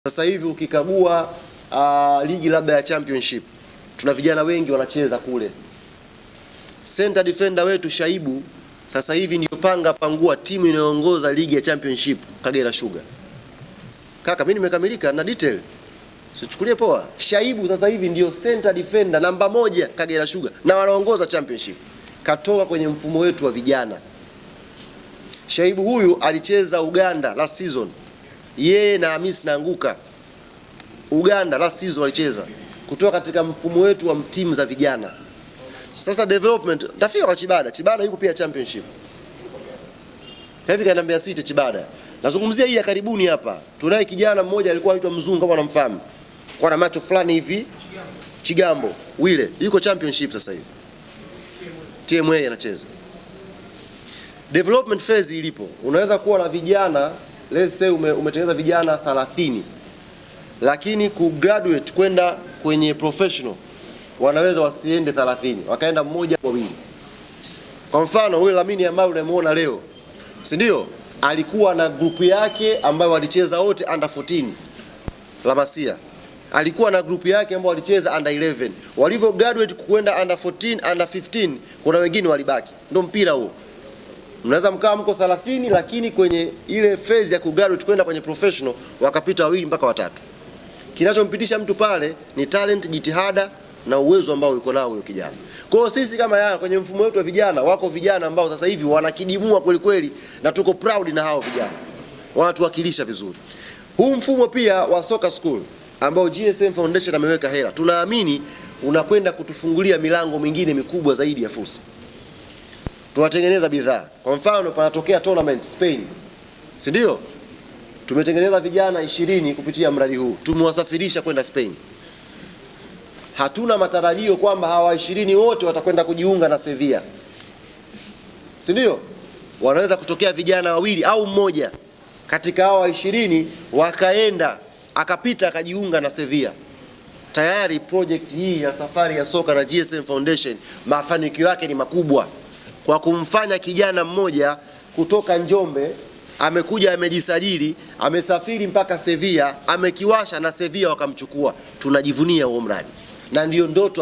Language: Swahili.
Sasa hivi ukikagua ligi labda ya championship, tuna vijana wengi wanacheza kule. Center defender wetu Shaibu sasa hivi ndio panga pangua timu inayoongoza ligi ya championship, Kagera Sugar. Kaka, mimi nimekamilika na detail, sichukulie poa. Shaibu sasa hivi ndio center defender namba 1 Kagera Sugar na wanaongoza championship. Katoka kwenye mfumo wetu wa vijana. Shaibu huyu alicheza Uganda last season. Yeye na Hamisi Nanguka Uganda last season walicheza kutoka katika mfumo wetu wa timu za vijana. Sasa development tafika kwa Chibada yuko pia championship. Hivi kanambia City Chibada. Nazungumzia hii ya karibuni hapa. Tunaye kijana mmoja alikuwa anaitwa Mzungu kama unamfahamu. Kwa na macho fulani hivi. Chigambo Wile yuko championship sasa hivi. TMA anacheza. Development phase ilipo. Unaweza kuwa na vijana, let's say umetengeneza vijana 30. Lakini kugraduate kwenda kwenye professional wanaweza wasiende 30, wakaenda mmoja au wawili. Kwa mfano huyu Lamine ambaye unamuona leo, si ndio? Alikuwa na grupu yake ambayo walicheza wote under 14 La Masia. Alikuwa na grupu yake ambayo walicheza under 11. Walivyo graduate kwenda under 14, under 15, kuna wengine walibaki. Ndio mpira huo. Mnaweza mkaa mko 30 lakini kwenye ile phase ya kugraduate kwenda kwenye professional wakapita 2 mpaka 3. Kinachompitisha mtu pale ni talent, jitihada na uwezo ambao yuko nao huyo kijana. Kwa hiyo sisi kama Yanga kwenye mfumo wetu wa vijana, wako vijana ambao sasa hivi wanakidimua kweli kweli na tuko proud na hao vijana. Wanatuwakilisha vizuri. Huu mfumo pia wa Soccer School ambao GSM Foundation ameweka hela, tunaamini unakwenda kutufungulia milango mingine mikubwa zaidi ya fursa. Tunatengeneza bidhaa. Kwa mfano panatokea tournament Spain. Si ndio? Tumetengeneza vijana 20 kupitia mradi huu. Tumewasafirisha kwenda Spain. Hatuna matarajio kwamba hawa 20 wote watakwenda kujiunga na Sevilla. Si ndio? Wanaweza kutokea vijana 2 au mmoja katika hawa 20 wakaenda akapita akajiunga na Sevilla. Tayari project hii ya safari ya soka na GSM Foundation mafanikio yake ni makubwa. Kwa kumfanya kijana mmoja kutoka Njombe amekuja amejisajili, amesafiri mpaka Sevilla, amekiwasha na Sevilla wakamchukua. Tunajivunia huo mradi. Na ndio ndoto